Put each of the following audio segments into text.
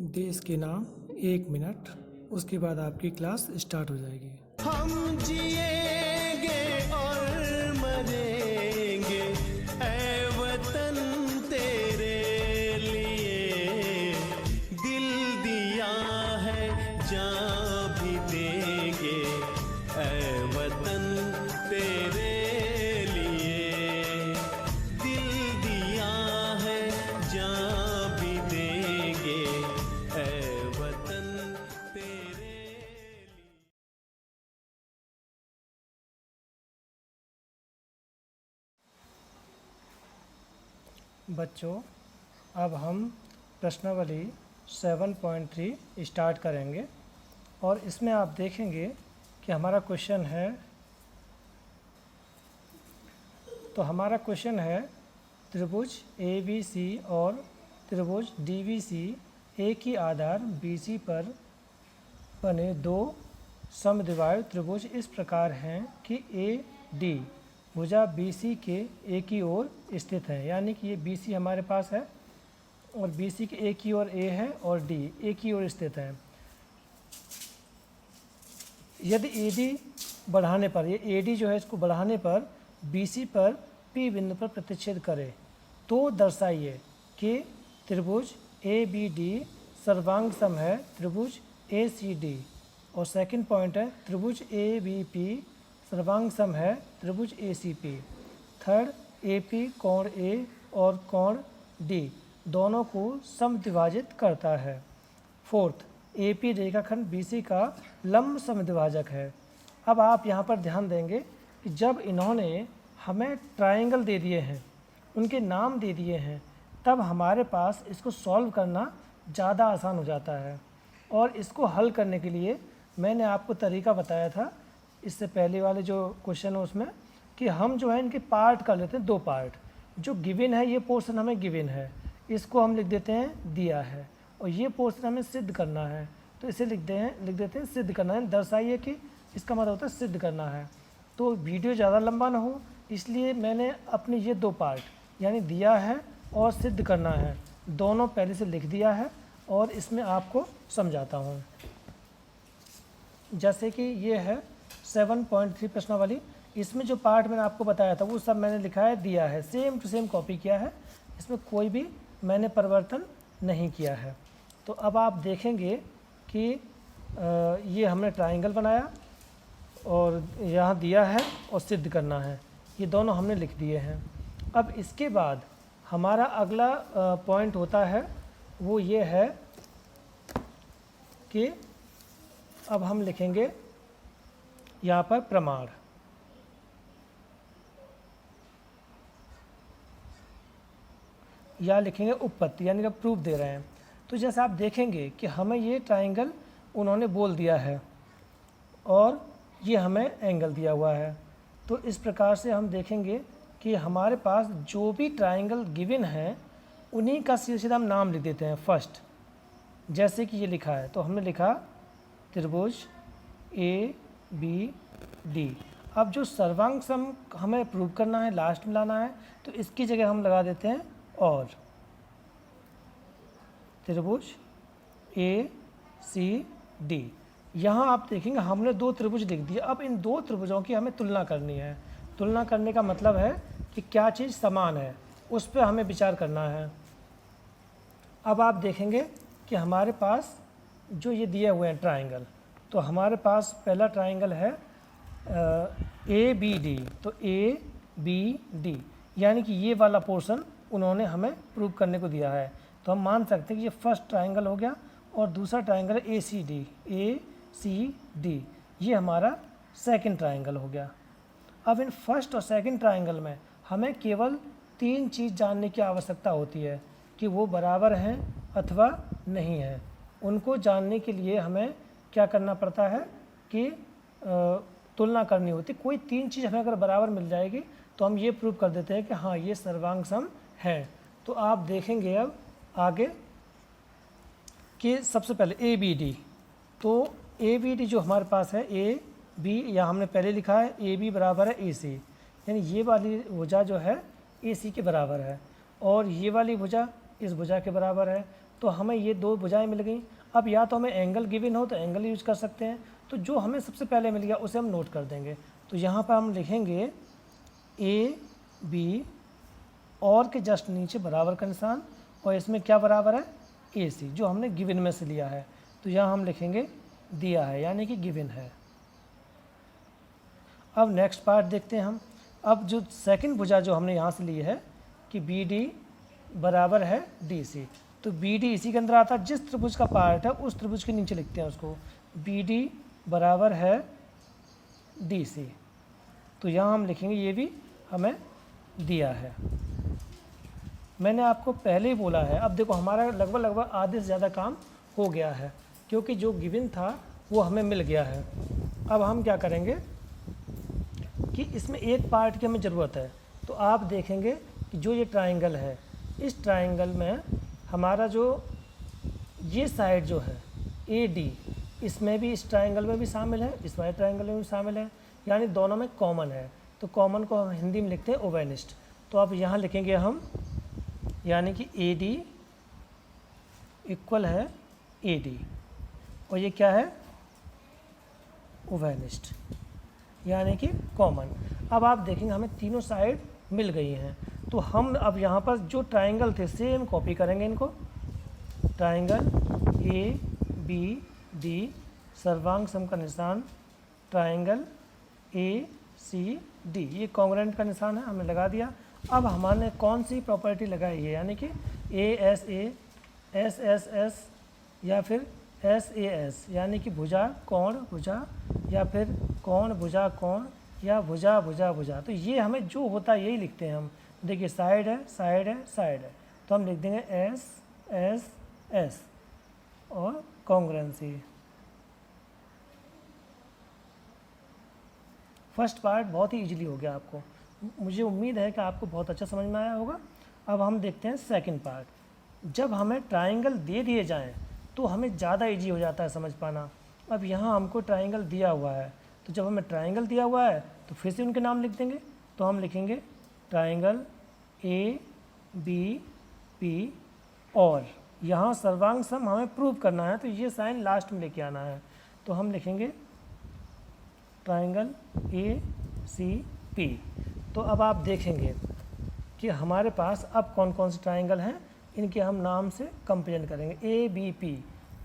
देश के नाम 1 मिनट, उसके बाद आपकी क्लास स्टार्ट हो जाएगी। हम जिएंगे और मरेंगे ऐ वतन तेरे लिए, दिल दिया है जान भी देंगे ऐ वतन तेरे लिए, दिल दिया है जान भी देंगे ऐ वतन तेरे लिए। बच्चों, अब हम प्रश्नावली 7.3 स्टार्ट करेंगे और इसमें आप देखेंगे कि हमारा क्वेश्चन है, त्रिभुज ABC और त्रिभुज DBC एक ही आधार BC पर बने दो समद्विबाहु त्रिभुज इस प्रकार हैं कि AD भुजा BC के एक ही ओर स्थित है। यानी कि ये BC हमारे पास है और BC के एक ही ओर A है और D एक ही ओर स्थित है। यदि AD बढ़ाने पर, ये AD जो है इसको बढ़ाने पर BC पर P बिंदु पर प्रतिच्छेद करे तो दर्शाइए कि त्रिभुज ABD सर्वांग सम है त्रिभुज ACD। और सेकंड पॉइंट है त्रिभुज ABP सर्वांग सम है त्रिभुज ACP। थर्ड, AP कोण A और कोण D दोनों को समद्विभाजित करता है। फोर्थ, AP रेखाखंड BC का लंब समद्विभाजक है। अब आप यहाँ पर ध्यान देंगे कि जब इन्होंने हमें ट्रायंगल दे दिए हैं, उनके नाम दे दिए हैं, तब हमारे पास इसको सॉल्व करना ज़्यादा आसान हो जाता है। और इसको हल करने के लिए मैंने आपको तरीका बताया था इससे पहले वाले जो क्वेश्चन है उसमें, कि हम जो है इनके पार्ट कर लेते हैं, दो पार्ट। जो गिवन है, ये पोर्शन हमें गिवन है, इसको हम लिख देते हैं दिया है, और ये पोर्शन हमें सिद्ध करना है तो इसे लिख देते हैं सिद्ध करना है। दर्शाइए कि इसका मतलब होता है सिद्ध करना है। तो वीडियो ज़्यादा लंबा ना हो इसलिए मैंने अपने ये दो पार्ट यानी दिया है और सिद्ध करना है दोनों पहले से लिख दिया है और इसमें आपको समझाता हूँ। जैसे कि ये है 7.3 प्रश्नावली, इसमें जो पार्ट मैंने आपको बताया था वो सब मैंने लिखा है, दिया है, सेम टू सेम कॉपी किया है, इसमें कोई भी मैंने परिवर्तन नहीं किया है। तो अब आप देखेंगे कि ये हमने ट्रायंगल बनाया और यहाँ दिया है और सिद्ध करना है, ये दोनों हमने लिख दिए हैं। अब इसके बाद हमारा अगला पॉइंट होता है वो ये है कि अब हम लिखेंगे यहाँ पर प्रमाण। या लिखेंगे उपपत्ति, यानी कि प्रूफ दे रहे हैं। तो जैसे आप देखेंगे कि हमें ये ट्रायंगल उन्होंने बोल दिया है और ये हमें एंगल दिया हुआ है। तो इस प्रकार से हम देखेंगे कि हमारे पास जो भी ट्रायंगल गिवन है उन्हीं का सीधा हम नाम लिख देते हैं फर्स्ट। जैसे कि ये लिखा है तो हमने लिखा त्रिभुज ABD। अब जो सर्वांग सम हमें प्रूव करना है, लास्ट में लाना है, तो इसकी जगह हम लगा देते हैं और त्रिभुज ACD। यहाँ आप देखेंगे हमने दो त्रिभुज लिख दिए। अब इन दो त्रिभुजों की हमें तुलना करनी है। तुलना करने का मतलब है कि क्या चीज़ समान है, उस पर हमें विचार करना है। अब आप देखेंगे कि हमारे पास जो ये दिए हुए हैं ट्रायंगल, तो हमारे पास पहला ट्रायंगल है ABD। तो ABD यानी कि ये वाला पोर्शन उन्होंने हमें प्रूव करने को दिया है। तो हम मान सकते हैं कि ये फर्स्ट ट्रायंगल हो गया और दूसरा ट्रायंगल है ACD, ये हमारा सेकंड ट्रायंगल हो गया। अब इन फर्स्ट और सेकंड ट्रायंगल में हमें केवल तीन चीज़ जानने की आवश्यकता होती है कि वो बराबर हैं अथवा नहीं हैं। उनको जानने के लिए हमें क्या करना पड़ता है कि तुलना करनी होती। कोई तीन चीज़ हमें अगर बराबर मिल जाएगी तो हम ये प्रूव कर देते हैं कि हाँ ये सर्वांग सम है। तो आप देखेंगे अब आगे कि सबसे पहले ABD। तो ABD जो हमारे पास है AB, यहाँ हमने पहले लिखा है AB बराबर है AC, यानी ये वाली भुजा जो है AC के बराबर है और ये वाली भुजा इस भुजा के बराबर है। तो हमें ये दो भुजाएं मिल गई। अब या तो हमें एंगल गिवन हो तो एंगल यूज कर सकते हैं, तो जो हमें सबसे पहले मिल गया उसे हम नोट कर देंगे। तो यहाँ पर हम लिखेंगे ए बी और के जस्ट नीचे बराबर का निशान, और इसमें क्या बराबर है, ए सी, जो हमने गिवन में से लिया है। तो यहाँ हम लिखेंगे दिया है, यानी कि गिवन है। अब नेक्स्ट पार्ट देखते हैं हम। अब जो सेकंड भुजा जो हमने यहाँ से ली है कि बी डी बराबर है डी सी, तो बी डी इसी के अंदर आता है। जिस त्रिभुज का पार्ट है उस त्रिभुज के नीचे लिखते हैं उसको, बी डी बराबर है डी सी। तो यहाँ हम लिखेंगे ये भी हमें दिया है। मैंने आपको पहले ही बोला है, अब देखो हमारा लगभग आधे से ज़्यादा काम हो गया है, क्योंकि जो गिवन था वो हमें मिल गया है। अब हम क्या करेंगे कि इसमें एक पार्ट की हमें ज़रूरत है। तो आप देखेंगे कि जो ये ट्राइंगल है, इस ट्राइंगल में हमारा जो ये साइड जो है ए डी, इसमें भी, इस ट्राइंगल में भी शामिल है, इस वाले ट्राइंगल में भी शामिल है, यानी दोनों में कॉमन है। तो कॉमन को हम हिंदी में लिखते हैं ओवेनिस्ट। तो अब यहाँ लिखेंगे हम, यानी कि ए डी इक्वल है ए डी, और ये क्या है, ओवेनिस्ट, यानी कि कॉमन। अब आप देखेंगे हमें तीनों साइड मिल गई हैं। तो हम अब यहाँ पर जो ट्राइंगल थे सेम कॉपी करेंगे इनको। ट्राइंगल ए बी डी, सर्वांग सम का निशान ट्राइंगल ए सी डी, ये कॉन्ग्रुएंट का निशान है, हमने लगा दिया। अब हमारे कौन सी प्रॉपर्टी लगाई है, यानी कि एस एस एस या फिर एस ए एस, यानी कि भुजा कोण भुजा, या फिर कोण भुजा कोण, या भुजा भुजा भुजा। तो ये हमें जो होता है यही लिखते हैं हम। देखिए साइड है साइड है साइड है, तो हम लिख देंगे एस एस एस और कॉन्ग्रुएंसी। फर्स्ट पार्ट बहुत ही इजीली हो गया आपको, मुझे उम्मीद है कि आपको बहुत अच्छा समझ में आया होगा। अब हम देखते हैं सेकंड पार्ट। जब हमें ट्राइंगल दे दिए जाएं तो हमें ज़्यादा इजी हो जाता है समझ पाना। अब यहाँ हमको ट्राइंगल दिया हुआ है, तो जब हमें ट्राइंगल दिया हुआ है तो फिर से उनके नाम लिख देंगे। तो हम लिखेंगे ट्राइंगल ए बी पी, और यहाँ सर्वांग सम हमें प्रूव करना है, तो ये साइन लास्ट में लेके आना है। तो हम लिखेंगे ट्राइंगल ए सी पी। तो अब आप देखेंगे कि हमारे पास अब कौन कौन से ट्राइंगल हैं, इनके हम नाम से कंपेयर करेंगे। ए बी पी,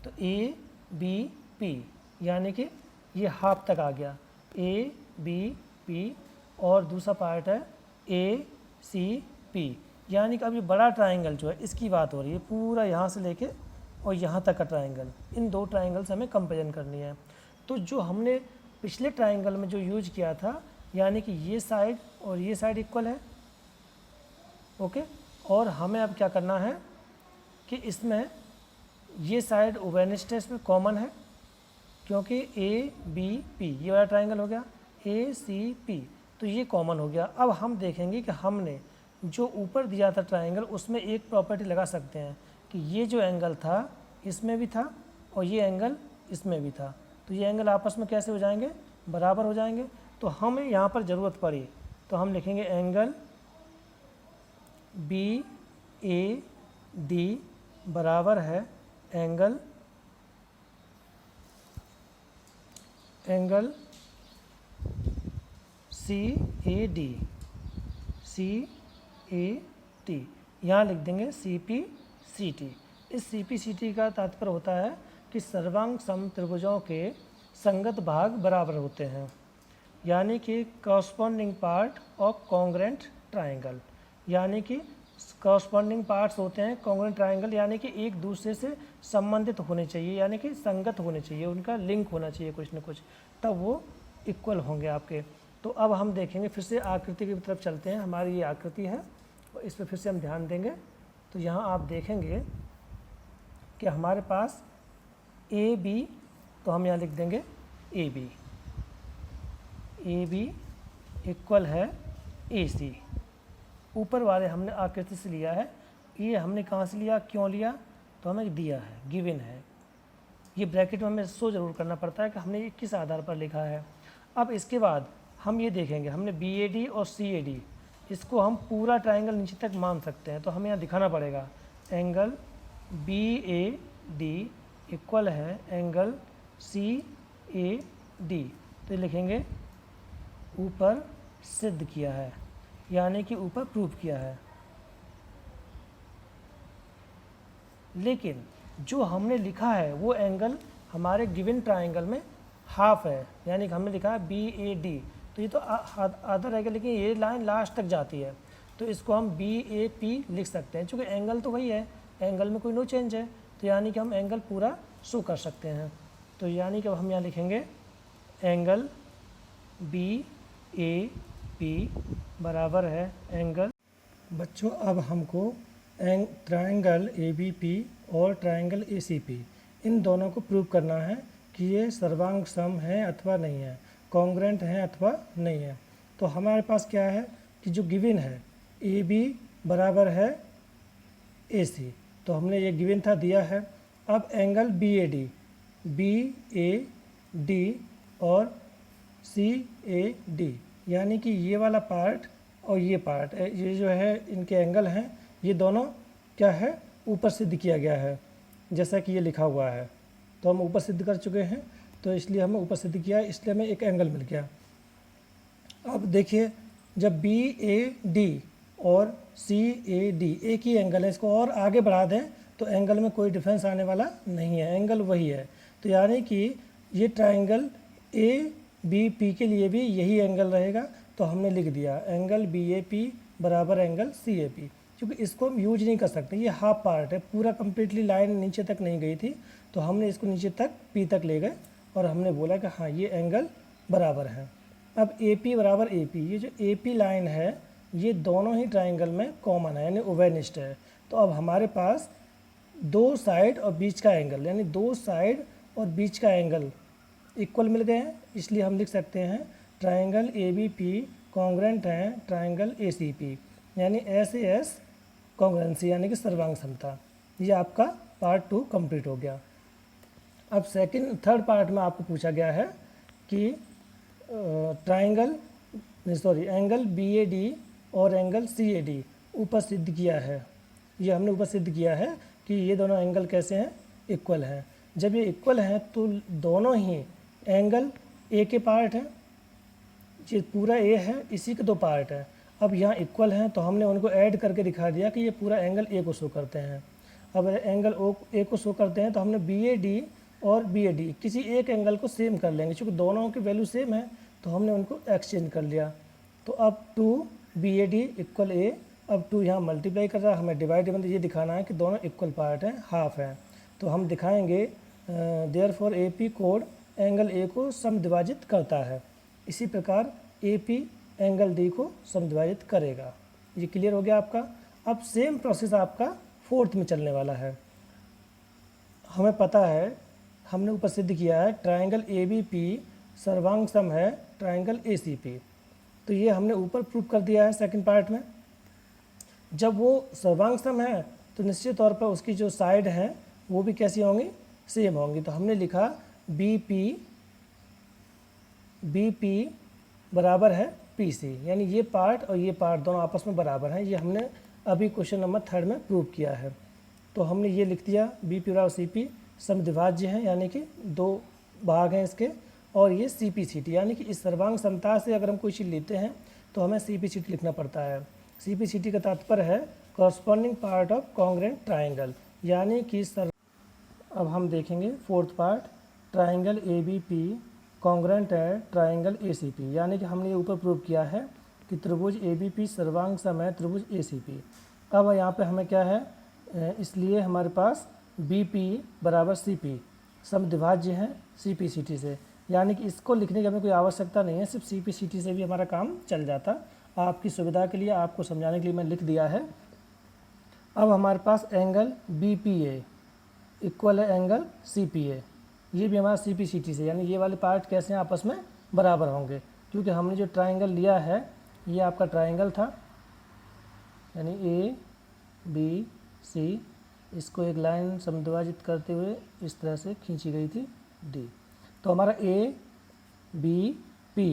तो ए बी पी यानी कि ये हाफ तक आ गया, ए बी पी, और दूसरा पार्ट है ए सी पी, यानी कि अब ये बड़ा ट्राइंगल जो है इसकी बात हो रही है, पूरा यहाँ से लेके और यहाँ तक का ट्राइंगल, इन दो ट्राइंगल से हमें कंपेरिजन करनी है। तो जो हमने पिछले ट्राइंगल में जो यूज किया था, यानी कि ये साइड और ये साइड इक्वल है, ओके। और हमें अब क्या करना है कि इसमें ये साइड ओवेनिस्ट है, इसमें कॉमन है, क्योंकि ए बी पी ये वाला ट्राइंगल हो गया, ए सी पी, तो ये कॉमन हो गया। अब हम देखेंगे कि हमने जो ऊपर दिया था ट्राइंगल उसमें एक प्रॉपर्टी लगा सकते हैं कि ये जो एंगल था इसमें भी था और ये एंगल इसमें भी था, तो ये एंगल आपस में कैसे हो जाएंगे, बराबर हो जाएंगे। तो हमें यहाँ पर ज़रूरत पड़ी तो हम लिखेंगे एंगल बी ए डी बराबर है angle C A D, C A T, यहाँ लिख देंगे सी पी सी टी। इस सी पी सी टी का तात्पर्य होता है कि सर्वांग सम त्रिभुजों के संगत भाग बराबर होते हैं, यानी कि corresponding part of congruent triangle, यानी कि कॉरस्पॉन्डिंग पार्ट्स होते हैं कॉन्ग्रुएंट ट्राइंगल, यानी कि एक दूसरे से संबंधित होने चाहिए, यानी कि संगत होने चाहिए, उनका लिंक होना चाहिए कुछ न कुछ, तब वो इक्वल होंगे आपके। तो अब हम देखेंगे फिर से आकृति की तरफ चलते हैं। हमारी ये आकृति है और इस पर फिर से हम ध्यान देंगे। तो यहाँ आप देखेंगे कि हमारे पास ए बी, तो हम यहाँ लिख देंगे ए बी इक्वल है ए सी। ऊपर वाले हमने आकृति से लिया है, ये हमने कहाँ से लिया, क्यों लिया, तो हमें दिया है, गिवन है। ये ब्रैकेट में हमें शो जरूर करना पड़ता है कि हमने ये किस आधार पर लिखा है। अब इसके बाद हम ये देखेंगे, हमने बी ए डी और सी ए डी, इसको हम पूरा ट्राइंगल नीचे तक मान सकते हैं, तो हमें यहाँ दिखाना पड़ेगा angle B A D equal है एंगल सी ए डी। तो लिखेंगे ऊपर सिद्ध किया है, यानी कि ऊपर प्रूव किया है। लेकिन जो हमने लिखा है वो एंगल हमारे गिवन ट्राइंगल में हाफ है, यानी कि हमने लिखा है बी ए डी, तो ये तो आधा रहेगा, लेकिन ये लाइन लास्ट तक जाती है, तो इसको हम बी ए पी लिख सकते हैं। चूँकि एंगल तो वही है, एंगल में कोई नो चेंज है, तो यानी कि हम एंगल पूरा शो कर सकते हैं। तो यानी कि हम यहाँ लिखेंगे एंगल बी ए पी बराबर है एंगल। बच्चों अब हमको ट्राइंगल ए बी पी और triangle A C P in दोनों को प्रूव करना है कि ये सर्वांग सम है अथवा नहीं है, कॉन्ग्रेंट है अथवा नहीं है। तो हमारे पास क्या है कि जो गिवन है ए बी बराबर है ए सी, तो हमने ये गिवन था दिया है। अब एंगल बी ए डी और सी ए डी, यानी कि ये वाला पार्ट और ये पार्ट, ये जो है इनके एंगल हैं, ये दोनों क्या है ऊपर सिद्ध किया गया है, जैसा कि ये लिखा हुआ है। तो हम ऊपर सिद्ध कर चुके हैं, तो इसलिए हमें ऊपर सिद्ध किया है, इसलिए हमें एक एंगल मिल गया। अब देखिए जब बी ए डी और सी ए डी एक ही एंगल है, इसको और आगे बढ़ा दें तो एंगल में कोई डिफरेंस आने वाला नहीं है, एंगल वही है। तो यानी कि ये ट्राइंगल ए बी पी के लिए भी यही एंगल रहेगा, तो हमने लिख दिया एंगल बी ए पी बराबर एंगल सी ए पी। क्योंकि इसको हम यूज नहीं कर सकते, ये हाफ पार्ट है, पूरा कम्प्लीटली लाइन नीचे तक नहीं गई थी, तो हमने इसको नीचे तक पी तक ले गए और हमने बोला कि हाँ ये एंगल बराबर है। अब ए पी बराबर ए पी, ये जो ए पी लाइन है ये दोनों ही ट्राइंगल में कॉमन है, यानी उभयनिष्ठ है। तो अब हमारे पास दो साइड और बीच का एंगल, यानी दो साइड और बीच का एंगल इक्वल मिल गए हैं, इसलिए हम लिख सकते हैं triangle A B P congruent है ट्राइंगल ए सी पी, यानी एस ए एस कॉन्ग्रेंसी, यानी कि सर्वांग समता। ये आपका पार्ट 2 कंप्लीट हो गया। अब थर्ड पार्ट में आपको पूछा गया है कि एंगल बी ए डी और एंगल सी ए डी ऊपर सिद्ध किया है। ये हमने ऊपर सिद्ध किया है कि ये दोनों एंगल कैसे हैं, इक्वल हैं। जब ये इक्वल हैं तो दोनों ही एंगल ए के पार्ट हैं, ये पूरा ए है, इसी के दो पार्ट है। अब यहाँ इक्वल हैं तो हमने उनको ऐड करके दिखा दिया कि ये पूरा एंगल ए को शो करते हैं। अब एंगल ए को शो करते हैं तो हमने बी ए डी और बी ए डी किसी एक एंगल को सेम कर लेंगे, क्योंकि दोनों की वैल्यू सेम है तो हमने उनको एक्सचेंज कर लिया। तो अब 2 बी ए डी इक्वल ए, अब 2 यहाँ मल्टीप्लाई कर रहा है, हमें डिवाइड मतलब ये दिखाना है कि दोनों इक्वल पार्ट हैं, हाफ हैं। तो हम दिखाएंगे therefore A P code angle A को समद्विभाजित करता है, इसी प्रकार ए पी एंगल डी को समद्विभाजित करेगा। ये क्लियर हो गया आपका। अब सेम प्रोसेस आपका फोर्थ में चलने वाला है। हमें पता है, हमने ऊपर सिद्ध किया है ट्राइंगल ए बी पी सर्वांग सम है ट्राइंगल ए सी पी, तो ये हमने ऊपर प्रूव कर दिया है सेकंड पार्ट में। जब वो सर्वांग सम है तो निश्चित तौर पर उसकी जो साइड हैं वो भी कैसी होंगी, सेम होंगी। तो हमने लिखा बी पी बराबर है पी सी, यानी ये पार्ट और ये पार्ट दोनों आपस में बराबर हैं। ये हमने अभी क्वेश्चन नंबर 3 में प्रूव किया है। तो हमने ये लिख दिया बी पी बराबर सी पी समद्विभाज्य हैं, यानी कि दो भाग हैं इसके, और ये सी पी सी टी, यानी कि इस सर्वांग समता से अगर हम कोई चीज़ लेते हैं तो हमें सी पी सी टी लिखना पड़ता है। सी पी सी टी का तात्पर्य है corresponding part of congruent triangle, यानी कि अब हम देखेंगे fourth part, triangle A B P congruent है ट्राइंगल ए सी पी, यानी कि हमने ये ऊपर प्रूव किया है कि त्रिभुज ए बी पी सर्वांग सम है त्रिभुज ए सी पी। अब यहाँ पे हमें क्या है, इसलिए हमारे पास बी पी बराबर सी पी समद्विभाज्य है सी पी सी टी से, यानी कि इसको लिखने की हमें कोई आवश्यकता नहीं है, सिर्फ सी पी सी टी से भी हमारा काम चल जाता। आपकी सुविधा के लिए, आपको समझाने के लिए मैं लिख दिया है। अब हमारे पास angle B P A equal है एंगल सी पी ए, ये भी हमारा सी पी सी टी से, यानी ये वाले पार्ट कैसे हैं आपस में बराबर होंगे, क्योंकि हमने जो ट्राइंगल लिया है ये आपका ट्राइंगल था, यानी ए बी सी, इसको एक लाइन समद्विभाजित करते हुए इस तरह से खींची गई थी डी। तो हमारा ए बी पी,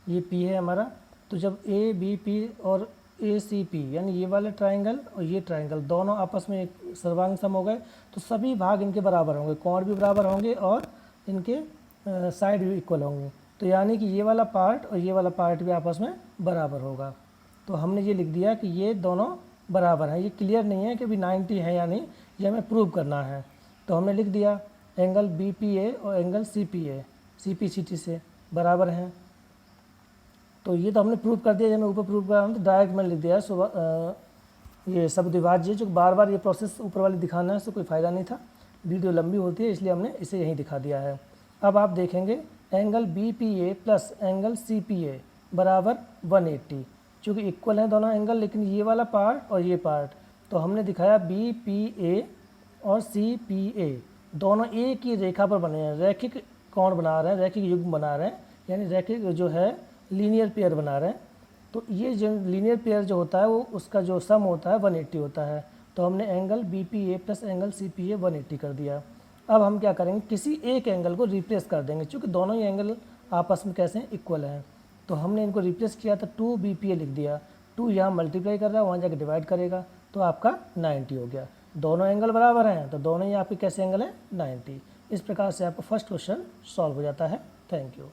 ये पी है हमारा। तो जब ए बी पी और ए सी पी, यानी ये वाला ट्राइंगल और ये ट्राइंगल दोनों आपस में एक सर्वांग सम हो गए, तो सभी भाग इनके बराबर होंगे, कोण भी बराबर होंगे और इनके साइड भी इक्वल होंगे। तो यानी कि ये वाला पार्ट और ये वाला पार्ट भी आपस में बराबर होगा। तो हमने ये लिख दिया कि ये दोनों बराबर हैं। ये क्लियर नहीं है कि अभी 90 है या नहीं, ये हमें प्रूव करना है। तो हमने लिख दिया एंगल बी पी ए और angle C P A C P C T से बराबर हैं। तो ये तो हमने प्रूव कर दिया, जब मैं ऊपर प्रूव कर रहा हूँ तो डायरेक्ट मैंने लिख दिया है। ये शब्दविभाज्य, जो बार बार ये प्रोसेस ऊपर वाली दिखाना है उससे कोई फ़ायदा नहीं था, वीडियो लंबी होती है इसलिए हमने इसे यहीं दिखा दिया है। अब आप देखेंगे angle B P A plus angle C P A बराबर 180, चूँकि इक्वल हैं दोनों एंगल, लेकिन ये वाला पार्ट और ये पार्ट तो हमने दिखाया बी पी ए और सी पी ए दोनों एक ही रेखा पर बने हैं, रैखिक कोण बना रहे हैं, रैखिक युग्म बना रहे हैं, यानी रैखिक जो है लीनियर पेयर बना रहे हैं। तो ये जो लीनियर पेयर जो होता है वो उसका जो सम होता है 180 होता है। तो हमने angle B P A plus angle C P A 180 कर दिया। अब हम क्या करेंगे, किसी एक एंगल को रिप्लेस कर देंगे, क्योंकि दोनों ही एंगल आपस में कैसे हैं, इक्वल हैं। तो हमने इनको रिप्लेस किया तो 2 बी पी ए लिख दिया, 2 यहाँ मल्टीप्लाई कर रहा है, वहाँ जाकर डिवाइड करेगा तो आपका 90 हो गया। दोनों एंगल बराबर हैं तो दोनों ही आपके कैसे एंगल हैं, 90। इस प्रकार से आपका फर्स्ट क्वेश्चन सॉल्व हो जाता है। Thank you.